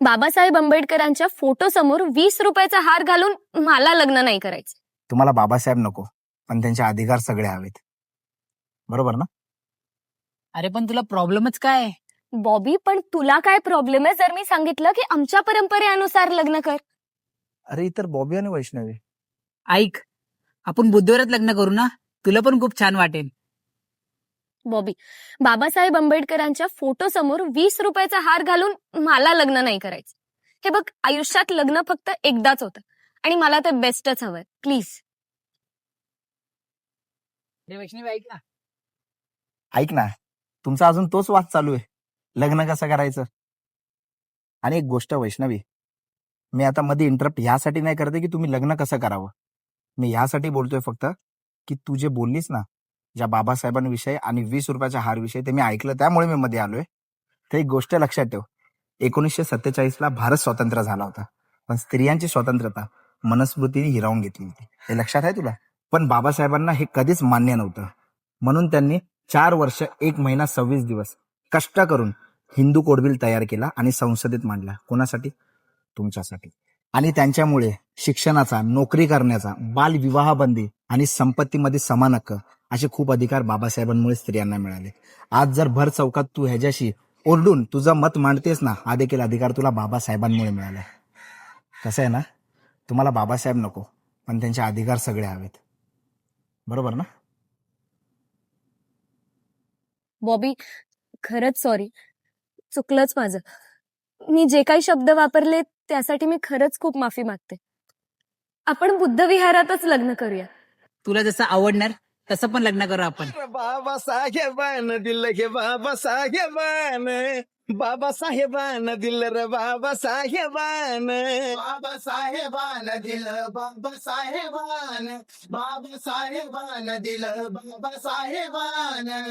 बाबासाहेब आंबेडकरांच्या फोटो समोर 20 रुपयाचा हार घालून मला लग्न नाही करायचं. तुम्हाला बाबासाहेब नको, पण त्यांचे अधिकार सगळे हवेत. बरोबर ना? अरे पण तुला प्रॉब्लेमच काय आहे? बॉबी, पण तुला काय प्रॉब्लेम आहे जर मी सांगितलं की आमच्या परंपरेनुसार लग्न कर? अरे इतर बॉबी आणि वैष्णवी. ऐक, आपण बुधवारात लग्न करू ना, तुला पण खूप छान वाटेल. बॉबी, बाबासाहेब आंबेडकरांच्या फोटो समोर 20 रुपयाचा हार घालून मला लग्न नाही करायचं. हे बघ, आयुष्यात लग्न फक्त एकदाच होतं आणि मला ते बेस्टच हवंय. प्लीज. अरे वैष्णवी ऐक ना. ऐक ना, तुमचा अजून तोच वाद चालू आहे, लग्न कसं करायचं. आणि एक गोष्ट वैष्णवी, मी आता मध्ये इंटरप्ट ह्यासाठी नाही करते की तुम्ही लग्न कसं करावं. मी ह्यासाठी बोलतोय फक्त की तू जे बोललीस ना, ज्या बाबासाहेबांविषयी आणि 20 रुपयाच्या हारविषयी, ते मी ऐकलं, त्यामुळे मी मध्ये आलोय. ते एक गोष्ट लक्षात ठेव, 1947ला भारत स्वतंत्र झाला होता, पण स्त्रियांची स्वतंत्रता मनस्मृतीने हिरावून घेतली होती. हे लक्षात आहे तुला? पण बाबासाहेबांना हे कधीच मान्य नव्हतं, म्हणून त्यांनी 4 वर्ष 1 महिना 26 दिवस कष्ट करून हिंदू कोड बिल तयार केला आणि संसदेत मांडला. कोणासाठी? तुमच्यासाठी. आणि त्यांच्यामुळे शिक्षणाचा, नोकरी करण्याचा, बालविवाह बंदी आणि संपत्तीमध्ये समान हक्क असे खूप अधिकार बाबासाहेबांमुळे स्त्रियांना मिळाले. आज जर भर चौकात तू ह्याच्याशी ओरडून तुझं मत मांडतेस ना, हा देखील अधिकार तुला बाबासाहेबांमुळे मिळाला. कसं आहे ना, तुम्हाला बाबासाहेब नको, पण त्यांचे अधिकार सगळे हवेत. बरोबर ना? बॉबी, खरंच सॉरी, चुकलंच माझं. मी जे काही शब्द वापरले त्यासाठी मी खरंच खूप माफी मागते. आपण बुद्ध विहारातच लग्न करूया. तुला जसं आवडणार तसं पण लग्न करू आपण. बाबासाहेबान दिल घे बाबासाहेबान, बाबासाहेबान दिल र बाबासाहेबान, बाबासाहेबान दिल बाबासाहेबान, बाबासाहेबान दिल बाबासाहेबान.